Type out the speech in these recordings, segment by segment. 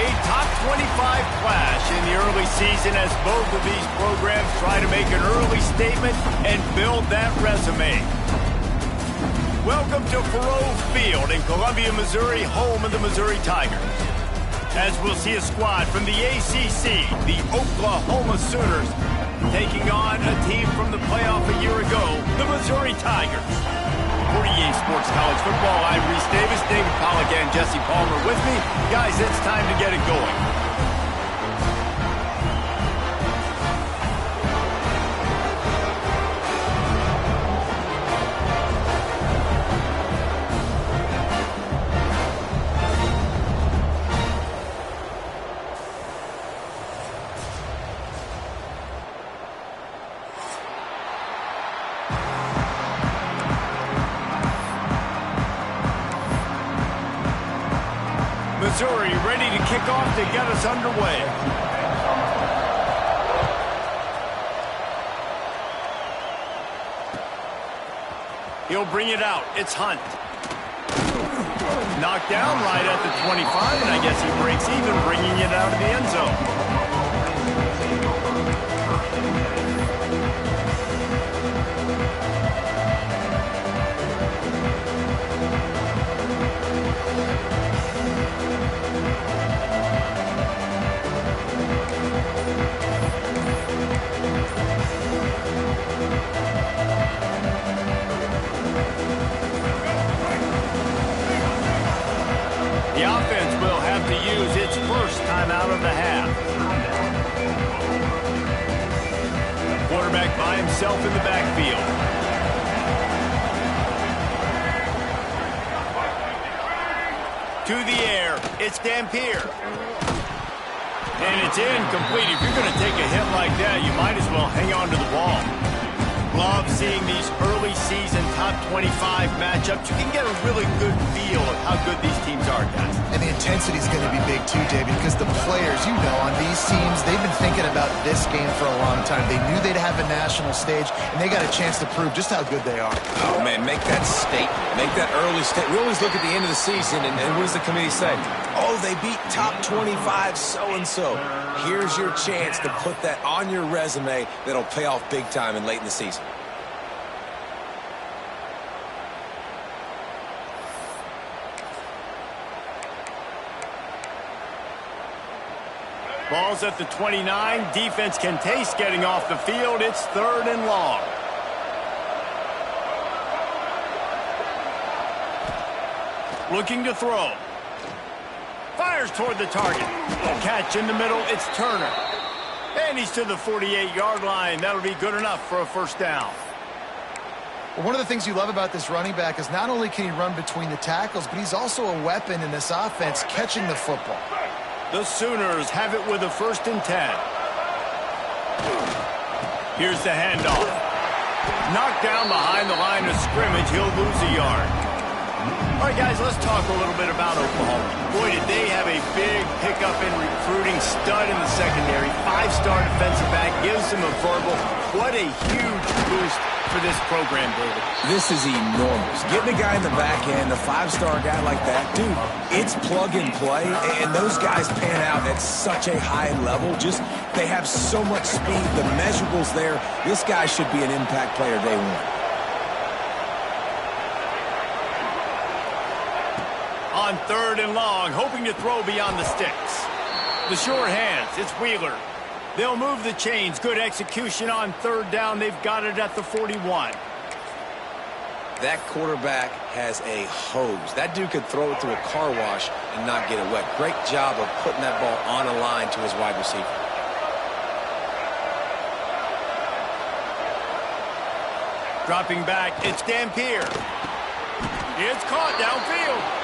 A top 25 clash in the early season as both of these programs try to make an early statement and build that resume. Welcome to Faurot Field in Columbia, Missouri, home of the Missouri Tigers. As we'll see a squad from the ACC, the Oklahoma Sooners, taking on a team from the playoff a year ago, the Missouri Tigers. 48 Sports College Football, I'm Reese Davis, David Pollack, and Jesse Palmer with me. Guys, it's time to get it going. Missouri ready to kick off to get us underway. He'll bring it out. It's Hunt. Knocked down right at the 25, and I guess he breaks even, bringing it out of the end zone. The offense will have to use its first time out of the half. Quarterback by himself in the backfield. To the air, it's Dampier. And it's incomplete. If you're going to take a hit like that, you might as well hang on to the ball. Love seeing these early season top 25 matchups. You can get a really good feel of how good these teams are, guys. And the intensity is going to be big too, David, because the players, you know, on these teams, they've been thinking about this game for a long time. They knew they'd have a national stage, and they got a chance to prove just how good they are. Oh, man, make that statement. Make that early statement. We always look at the end of the season, and what does the committee say? Oh, they beat top 25 so-and-so. Here's your chance to put that on your resume that'll pay off big time and late in the season. Ball's at the 29. Defense can taste getting off the field. It's 3rd and long. Looking to throw. Fires toward the target. Catch in the middle. It's Turner. And he's to the 48-yard line. That'll be good enough for a first down. Well, one of the things you love about this running back is not only can he run between the tackles, but he's also a weapon in this offense catching the football. The Sooners have it with a 1st and 10. Here's the handoff. Knocked down behind the line of scrimmage. He'll lose a yard. All right, guys, let's talk a little bit about Oklahoma. Boy, did they have a big pickup in recruiting. Stud in the secondary. 5-star defensive back. Gives them a verbal. What a huge boost for this program, David. This is enormous. Getting a guy in the back end, a 5-star guy like that, dude, it's plug and play, and those guys pan out at such a high level. Just, they have so much speed. The measurables there. This guy should be an impact player day one. On 3rd and long, hoping to throw beyond the sticks. The sure hands, it's Wheeler. They'll move the chains. Good execution on 3rd down. They've got it at the 41. That quarterback has a hose. That dude could throw it through a car wash and not get it wet. Great job of putting that ball on a line to his wide receiver. Dropping back, it's Dampier. It's caught downfield.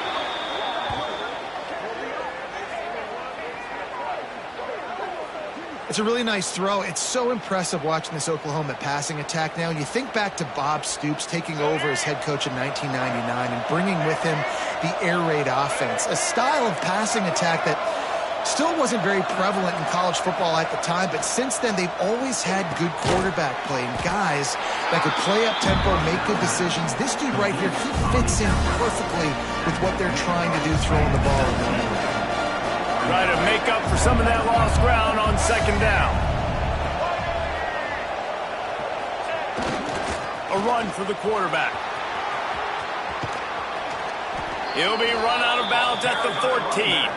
It's a really nice throw. It's so impressive watching this Oklahoma passing attack now. And you think back to Bob Stoops taking over as head coach in 1999 and bringing with him the air raid offense, a style of passing attack that still wasn't very prevalent in college football at the time, but since then they've always had good quarterback play and guys that could play up tempo, make good decisions. This dude right here, he fits in perfectly with what they're trying to do throwing the ball. Try to make up for some of that lost ground on second down. A run for the quarterback. He'll be run out of bounds at the 14.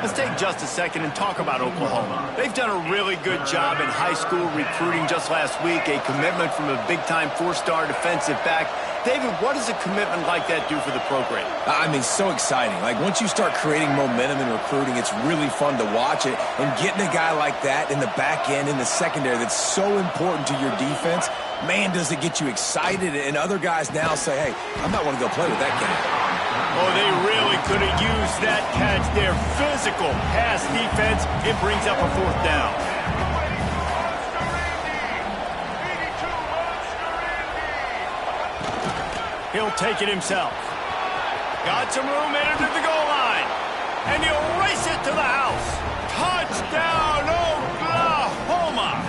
Let's take just a second and talk about Oklahoma. They've done a really good job in high school recruiting just last week, a commitment from a big-time four-star defensive back. David, what does a commitment like that do for the program? I mean, so exciting. Like, once you start creating momentum in recruiting, it's really fun to watch it. And getting a guy like that in the back end, in the secondary, that's so important to your defense, man, does it get you excited. And other guys now say, hey, I might want to go play with that guy. Oh, they really could have used that catch there. Physical pass defense. It brings up a fourth down. He'll take it himself. Got some room, headed to the goal line. And he'll race it to the house. Touchdown, Oklahoma!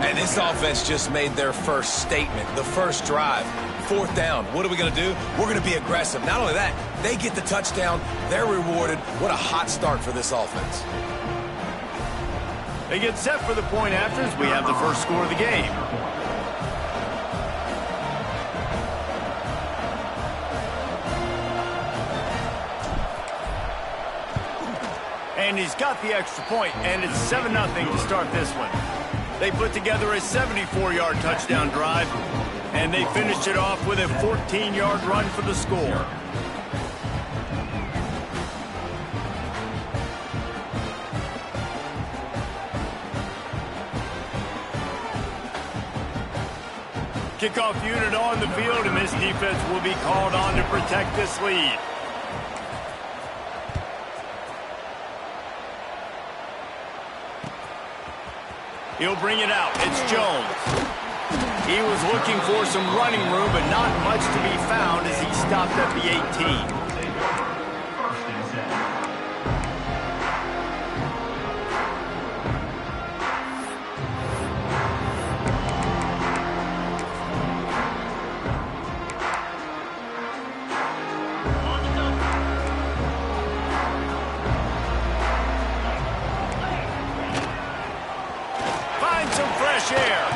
And this offense just made their first statement, the first drive. Fourth down. What are we going to do? We're going to be aggressive. Not only that, they get the touchdown. They're rewarded. What a hot start for this offense. They get set for the point after as we have the first score of the game. And he's got the extra point, and it's 7-0 to start this one. They put together a 74-yard touchdown drive, and they finished it off with a 14-yard run for the score. Kickoff unit on the field, and this defense will be called on to protect this lead. He'll bring it out. It's Jones. He was looking for some running room, but not much to be found as he stopped at the 18. Find some fresh air.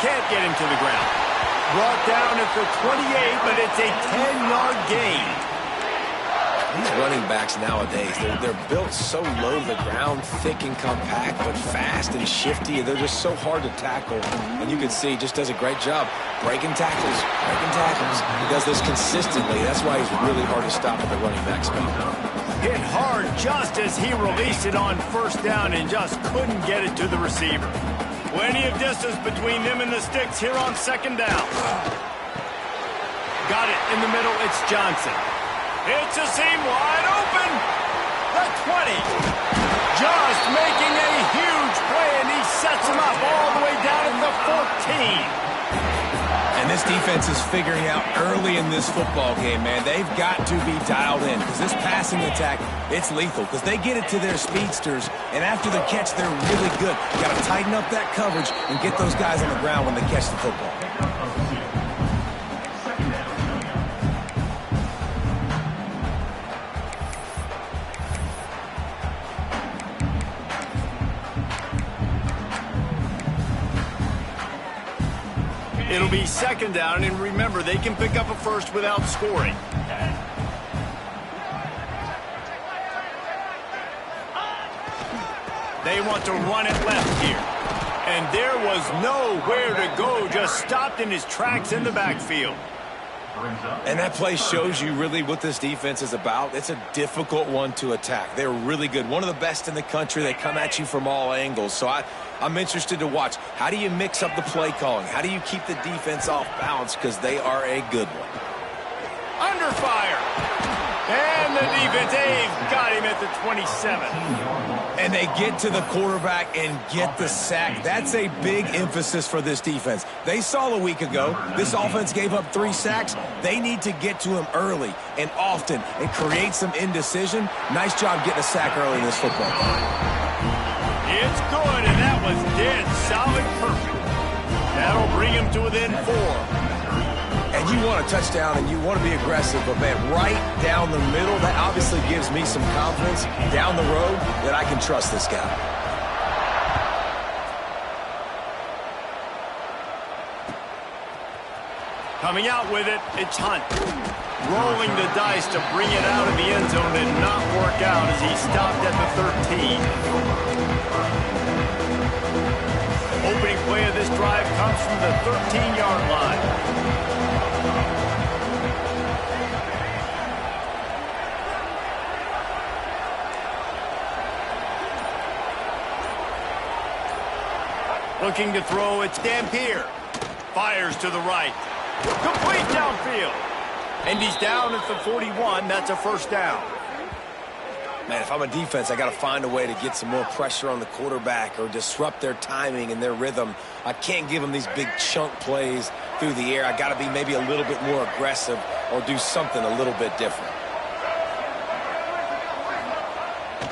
Can't get him to the ground. Brought down at the 28, but it's a 10-yard gain. These running backs nowadays, they're built so low to the ground, thick and compact, but fast and shifty. They're just so hard to tackle. And you can see he just does a great job breaking tackles, He does this consistently. That's why he's really hard to stop at the running back spot. Hit hard just as he released it on first down and just couldn't get it to the receiver. Plenty of distance between them and the sticks here on second down. Got it in the middle. It's Johnson. It's a seam wide open. The 20. Just making a huge play, and he sets him up all the way down at the 14. And this defense is figuring out early in this football game, man. They've got to be dialed in because this passing attack, it's lethal because they get it to their speedsters, and after the catch, they're really good. You got to tighten up that coverage and get those guys on the ground when they catch the football. It'll be second down, and remember, they can pick up a first without scoring. They want to run it left here. And there was nowhere to go, just stopped in his tracks in the backfield. And that play shows you really what this defense is about. It's a difficult one to attack. They're really good. One of the best in the country. They come at you from all angles. So I'm interested to watch. How do you mix up the play calling? How do you keep the defense off balance? Because they are a good one. Under fire. And the defense, they've got him at the 27. And they get to the quarterback and get the sack. That's a big emphasis for this defense. They saw a week ago, this offense gave up 3 sacks. They need to get to him early and often and create some indecision. Nice job getting a sack early in this football game. It's good, and that was dead solid perfect. That'll bring him to within 4. And you want a touchdown and you want to be aggressive, but, man, right down the middle, that obviously gives me some confidence down the road that I can trust this guy. Coming out with it, it's Hunt. Rolling the dice to bring it out of the end zone did not work out as he stopped at the 13. Opening play of this drive comes from the 13-yard line. Looking to throw, it's Dampier. Fires to the right. Complete downfield. And he's down at the 41. That's a first down. Man, if I'm a defense, I got to find a way to get some more pressure on the quarterback or disrupt their timing and their rhythm. I can't give them these big chunk plays through the air. I got to be maybe a little bit more aggressive or do something a little bit different.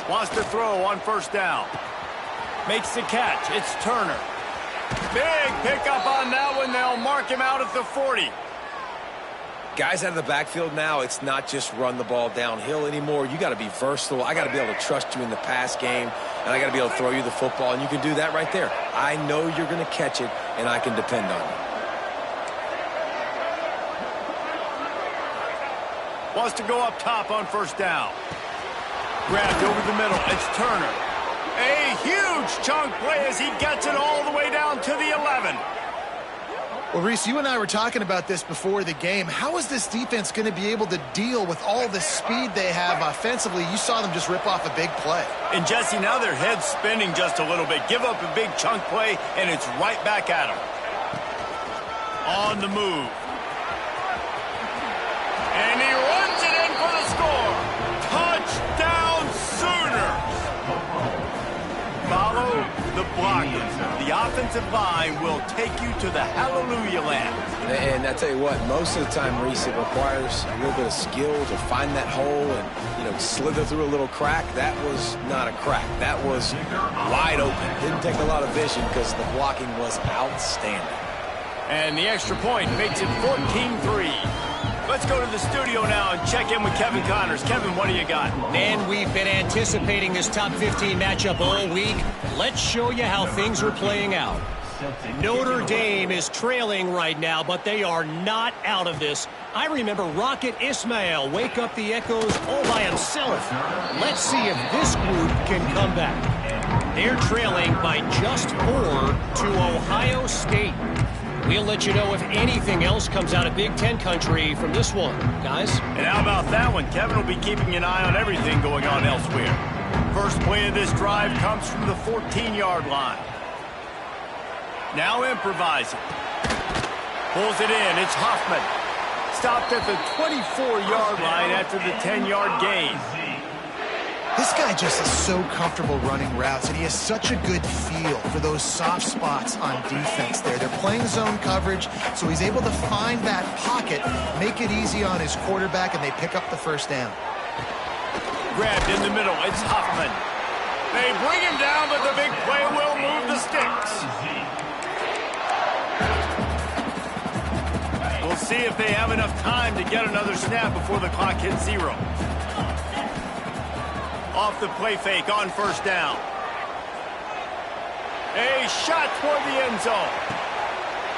Wants to throw on first down. Makes the catch. It's Turner. Big pickup on that one. They'll mark him out at the 40. Guys out of the backfield now, it's not just run the ball downhill anymore. You got to be versatile. I got to be able to trust you in the pass game, and I got to be able to throw you the football, and you can do that right there. I know you're going to catch it, and I can depend on you. Wants to go up top on first down. Grabbed over the middle. It's Turner. A huge chunk play as he gets it all the way down to the 11. Well, Reese, you and I were talking about this before the game. How is this defense going to be able to deal with all the speed they have offensively? You saw them just rip off a big play. And, Jesse, now their head's spinning just a little bit. Give up a big chunk play, and it's right back at them. On the move. And he runs it in for the score. Touchdown, Sooners. Follow the blockers. The offensive line will take you to the hallelujah land. And I tell you what, most of the time, Reese, it requires a little bit of skill to find that hole and, slither through a little crack. That was not a crack. That was wide open. Didn't take a lot of vision because the blocking was outstanding. And the extra point makes it 14-3. Let's go to the studio now and check in with Kevin Connors. Kevin, what do you got? Man, we've been anticipating this top 15 matchup all week. Let's show you how things are playing out. Notre Dame is trailing right now, but they are not out of this. I remember Rocket Ismail wake up the echoes all by himself. Let's see if this group can come back. They're trailing by just 4 to Ohio State. We'll let you know if anything else comes out of Big Ten country from this one, guys. And how about that one? Kevin will be keeping an eye on everything going on elsewhere. First play of this drive comes from the 14-yard line. Now improvising. Pulls it in. It's Hoffman. Stopped at the 24-yard line after the 10-yard gain. This guy just is so comfortable running routes, and he has such a good feel for those soft spots on defense there. They're playing zone coverage, so he's able to find that pocket, make it easy on his quarterback, and they pick up the first down. Grabbed in the middle. It's Hoffman. They bring him down, but the big play will move the sticks. We'll see if they have enough time to get another snap before the clock hits 0. Off the play fake on first down. A shot toward the end zone.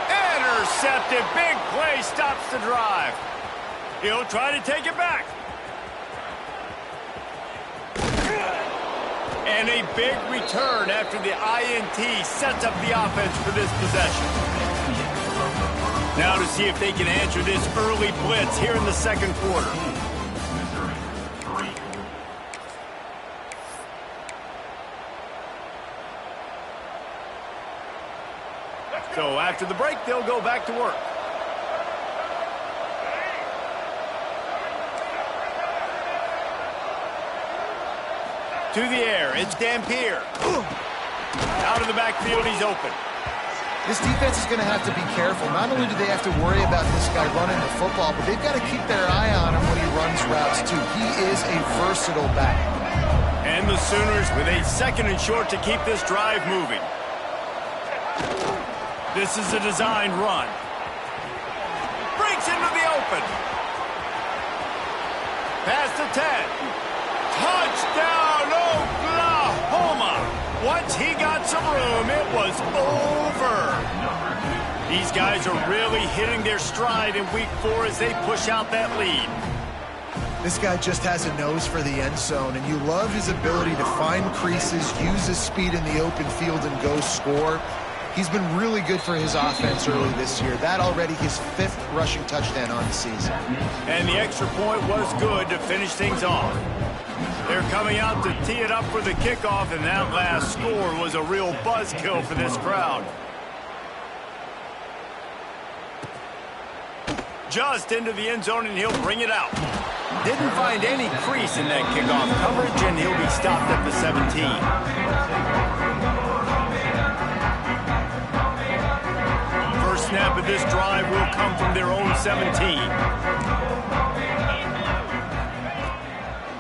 Intercepted. Big play stops the drive. He'll try to take it back. And a big return after the INT sets up the offense for this possession. Now to see if they can answer this early blitz here in the second quarter. So after the break, they'll go back to work. To the air, it's Dampier. Out of the backfield, he's open. This defense is going to have to be careful. Not only do they have to worry about this guy running the football, but they've got to keep their eye on him when he runs routes, too. He is a versatile back. And the Sooners with a second and short to keep this drive moving. This is a designed run. Breaks into open. Pass to 10. Touchdown, Oklahoma. Once he got some room, it was over. These guys are really hitting their stride in week 4 as they push out that lead. This guy just has a nose for the end zone, and you love his ability to find creases, use his speed in the open field, and go score. He's been really good for his offense early this year. That already his 5th rushing touchdown on the season. And the extra point was good to finish things off. They're coming out to tee it up for the kickoff, and that last score was a real buzzkill for this crowd. Just into the end zone, and he'll bring it out. Didn't find any crease in that kickoff coverage, and he'll be stopped at the 17. First snap of this drive will come from their own 17.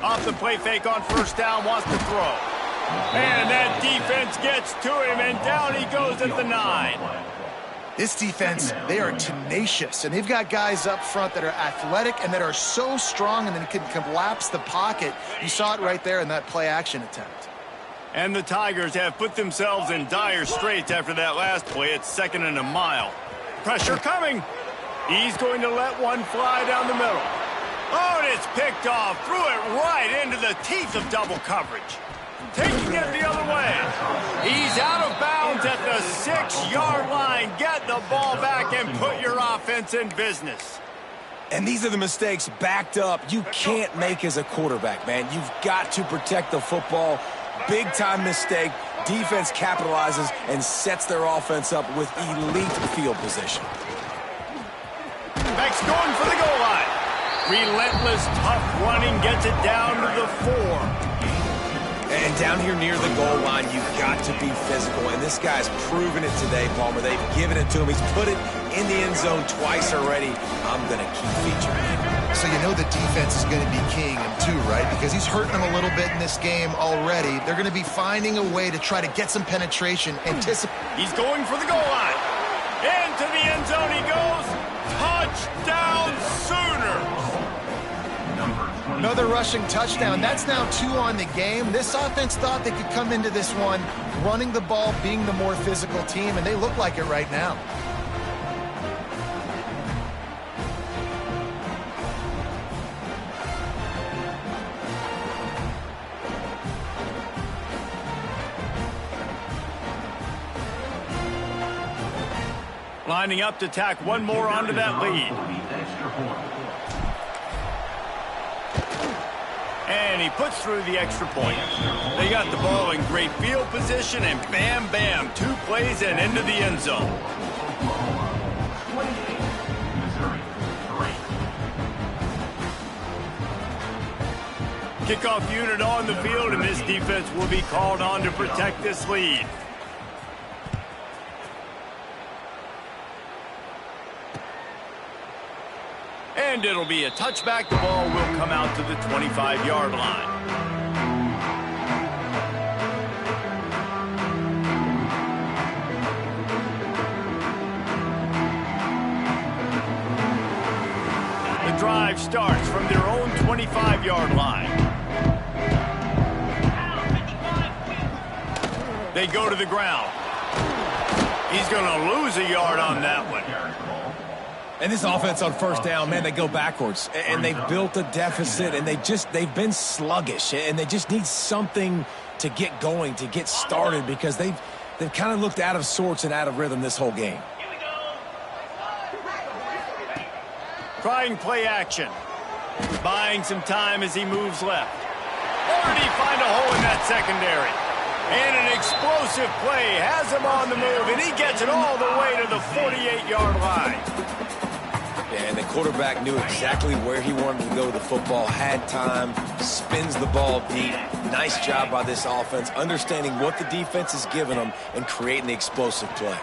Off the play fake on first down, wants to throw. And that defense gets to him, and down he goes at the 9. This defense, they are tenacious, and they've got guys up front that are athletic and that are so strong and then can collapse the pocket. You saw it right there in that play-action attempt. And the Tigers have put themselves in dire straits after that last play. It's 2nd and a mile. Pressure coming. He's going to let one fly down the middle. Oh, and it's picked off. Threw it right into the teeth of double coverage. Taking it the other way. He's out of bounds at the 6-yard line. Get the ball back and put your offense in business. And these are the mistakes backed up you can't make as a quarterback, man. You've got to protect the football. Big-time mistake. Defense capitalizes and sets their offense up with elite field position. Beck's going for the goal line. Relentless, tough running gets it down to the 4. And down here near the goal line, you've got to be physical. And this guy's proven it today, Palmer. They've given it to him. He's put it in the end zone twice already. I'm going to keep featuring him. So you know the defense is going to be keying him too, right? Because he's hurting them a little bit in this game already. They're going to be finding a way to try to get some penetration. He's going for the goal line. Into the end zone he goes. Touchdown Sooners. Another rushing touchdown. That's now 2 on the game. This offense thought they could come into this one running the ball, being the more physical team, and they look like it right now. Lining up to tack one more onto that lead. And he puts through the extra point. They got the ball in great field position, and bam, bam, 2 plays and into the end zone. Kickoff unit on the field, and this defense will be called on to protect this lead. And it'll be a touchback. The ball will come out to the 25-yard line. The drive starts from their own 25-yard line. They go to the ground. He's going to lose a yard on that one. And this offense on first down, man, they go backwards. And they've built a deficit, and they've been sluggish. And they just need something to get going, to get started, because they've kind of looked out of sorts and out of rhythm this whole game. Trying play action. Buying some time as he moves left. Or did he find a hole in that secondary? And an explosive play has him on the move, and he gets it all the way to the 48-yard line. And the quarterback knew exactly where he wanted to go with the football, had time, spins the ball deep. Nice job by this offense, understanding what the defense is giving them and creating the explosive play.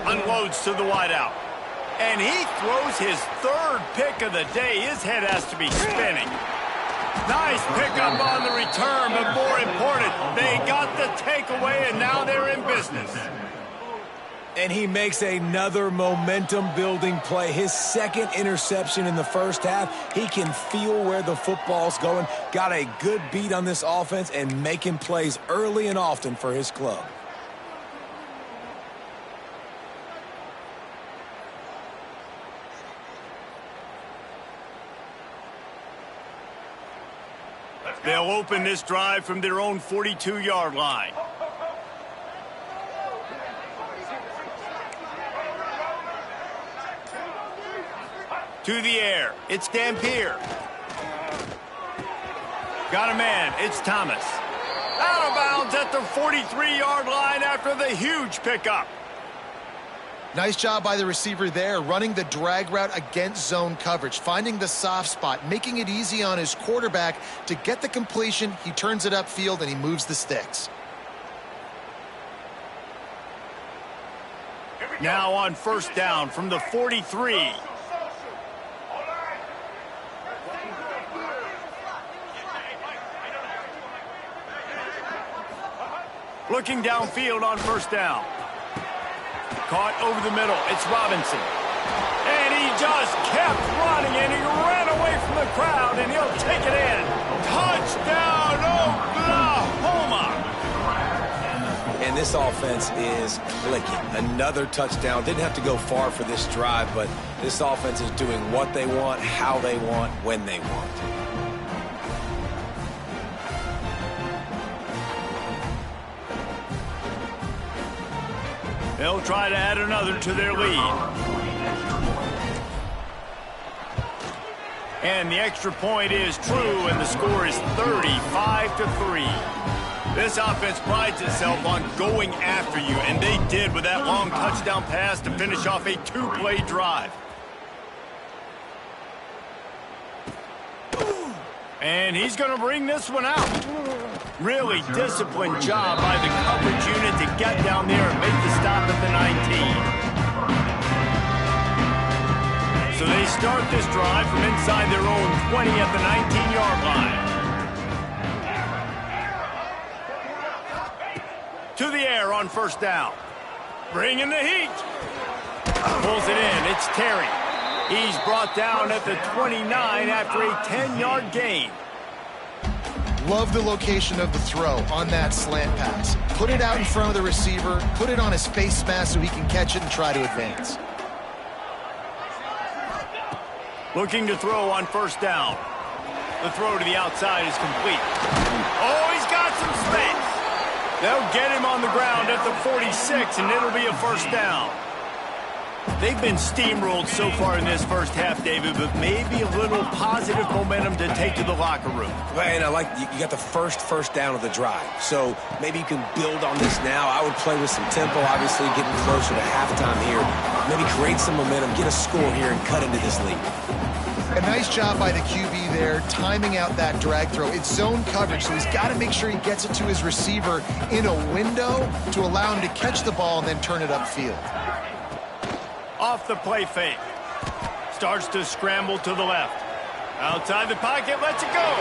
Unloads to the wideout. And he throws his 3rd pick of the day. His head has to be spinning. Nice pickup on the return, but more important, they got the takeaway, and now they're in business. And he makes another momentum-building play. His second interception in the first half. He can feel where the football's going. Got a good beat on this offense and making plays early and often for his club. They'll open this drive from their own 42-yard line. To the air, it's Dampier. Got a man, it's Thomas. Out of bounds at the 43-yard line after the huge pickup. Nice job by the receiver there, running the drag route against zone coverage, finding the soft spot, making it easy on his quarterback to get the completion. He turns it upfield and he moves the sticks. Now on first down from the 43. Looking downfield on first down. Caught over the middle. It's Robinson. And he just kept running, and he ran away from the crowd, and he'll take it in. Touchdown, Oklahoma! And this offense is clicking. Another touchdown. Didn't have to go far for this drive, but this offense is doing what they want, how they want, when they want. They'll try to add another to their lead. And the extra point is true, and the score is 35-3. This offense prides itself on going after you, and they did with that long touchdown pass to finish off a two-play drive. And he's going to bring this one out. Really disciplined job by the coverage unit to get down there and make the stop at the 19. So they start this drive from inside their own 20 at the 19-yard line. To the air on first down. Bringing the heat. Pulls it in. It's Terry. He's brought down at the 29 after a 10-yard gain. Love the location of the throw on that slant pass. Put it out in front of the receiver, put it on his face mask so he can catch it and try to advance. Looking to throw on first down. The throw to the outside is complete. Oh, he's got some space. They'll get him on the ground at the 46, and it'll be a first down. They've been steamrolled so far in this first half, David, but maybe a little positive momentum to take to the locker room. And I like you got the first down of the drive. So maybe you can build on this now. I would play with some tempo, obviously getting closer to halftime here. Maybe create some momentum, get a score here, and cut into this lead. A nice job by the QB there, timing out that drag throw. It's zone coverage, so he's got to make sure he gets it to his receiver in a window to allow him to catch the ball and then turn it upfield. Off the play fake. Starts to scramble to the left. Outside the pocket, lets it go.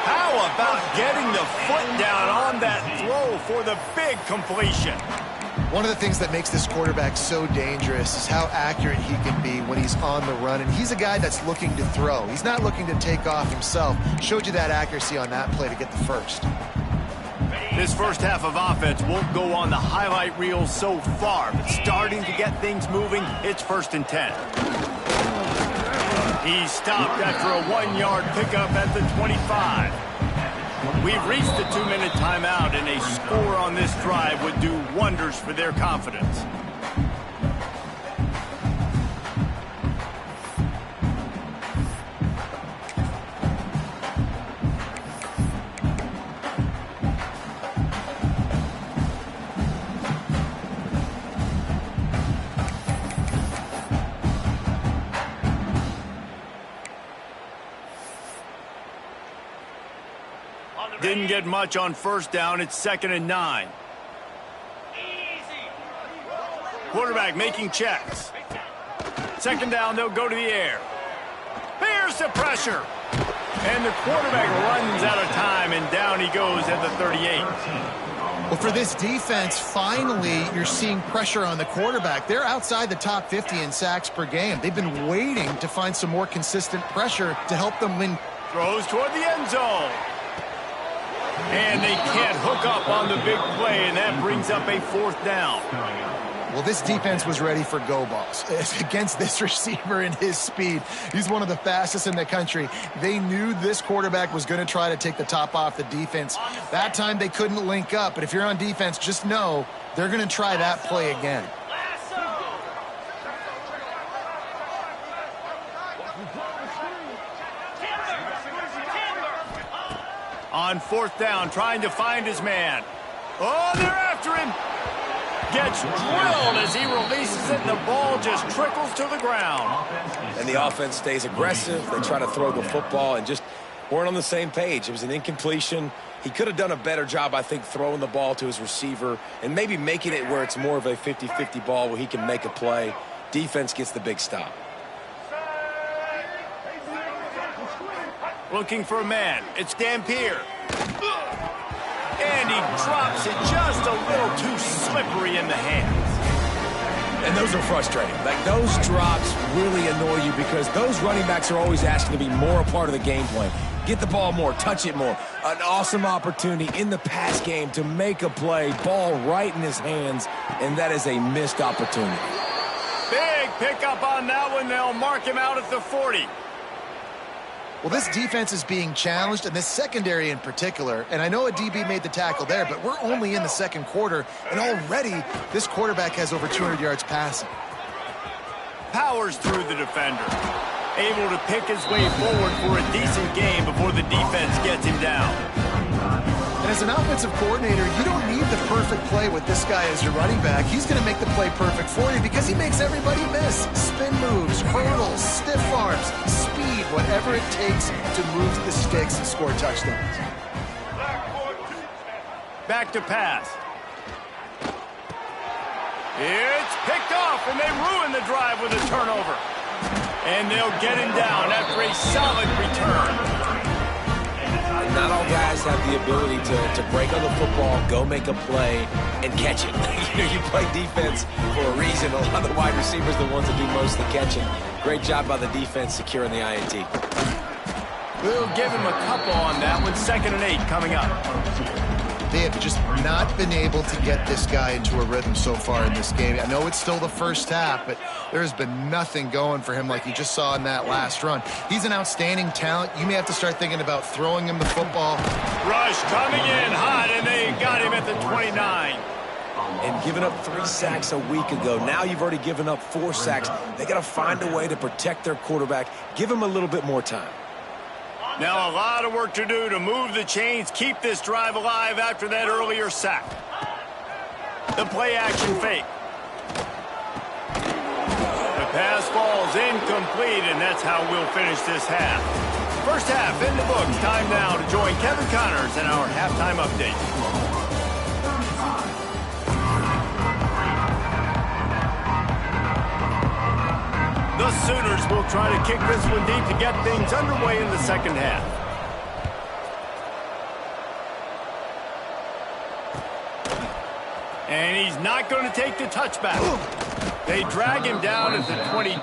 How about getting the foot down on that throw for the big completion? One of the things that makes this quarterback so dangerous is how accurate he can be when he's on the run. And he's a guy that's looking to throw. He's not looking to take off himself. Showed you that accuracy on that play to get the first. This first half of offense won't go on the highlight reel so far, but starting to get things moving, it's 1st and 10. He's stopped after a 1-yard pickup at the 25. We've reached the 2-minute timeout, and a score on this drive would do wonders for their confidence. Didn't get much on first down. It's 2nd and 9. Quarterback making checks. 2nd down, they'll go to the air. Here's the pressure. And the quarterback runs out of time, and down he goes at the 38. Well, for this defense, finally, you're seeing pressure on the quarterback. They're outside the top 50 in sacks per game. They've been waiting to find some more consistent pressure to help them win. Throws toward the end zone. And they can't hook up on the big play, and that brings up a 4th down. Well, this defense was ready for go balls against this receiver and his speed. He's one of the fastest in the country. They knew this quarterback was going to try to take the top off the defense. That time they couldn't link up, but if you're on defense, just know they're going to try that play again. On 4th down, trying to find his man. Oh, they're after him. Gets drilled as he releases it, and the ball just trickles to the ground. And the offense stays aggressive. They try to throw the football and just weren't on the same page. It was an incompletion. He could have done a better job, I think, throwing the ball to his receiver and maybe making it where it's more of a 50-50 ball where he can make a play. Defense gets the big stop. Looking for a man. It's Dampier. And he drops it just a little too slippery in the hands. And those are frustrating. Like, those drops really annoy you because those running backs are always asking to be more a part of the game plan. Get the ball more, touch it more. An awesome opportunity in the pass game to make a play, ball right in his hands, and that is a missed opportunity. Big pickup on that one. They'll mark him out at the 40. Well, this defense is being challenged, and this secondary in particular, and I know a DB made the tackle there, but we're only in the 2nd quarter, and already this quarterback has over 200 yards passing. Powers through the defender. Able to pick his way forward for a decent game before the defense gets him down. And as an offensive coordinator, you don't need the perfect play with this guy as your running back. He's going to make the play perfect for you because he makes everybody miss. Spin moves, hurdles, stiff arms, speed, whatever it takes to move the sticks and score touchdowns. Back to pass. It's picked off, and they ruin the drive with a turnover. And they'll get him down after a solid return. Not all guys have the ability to break on the football, go make a play, and catch it. You play defense for a reason. A lot of the wide receivers are the ones that do most of the catching. Great job by the defense securing the INT. We'll give him a couple on that one. 2nd and 8 coming up. They have just not been able to get this guy into a rhythm so far in this game. I know it's still the first half, but there's been nothing going for him like you just saw in that last run. He's an outstanding talent. You may have to start thinking about throwing him the football. Rush coming in hot, and they got him at the 29. And giving up 3 sacks a week ago. Now you've already given up 4 sacks. They got to find a way to protect their quarterback. Give him a little bit more time. Now a lot of work to do to move the chains, keep this drive alive after that earlier sack. The play action fake. The pass falls incomplete, and that's how we'll finish this half. First half in the books. Time now to join Kevin Connors in our halftime update. The Sooners will try to kick this one deep to get things underway in the 2nd half. And he's not going to take the touchback. They drag him down at the 20.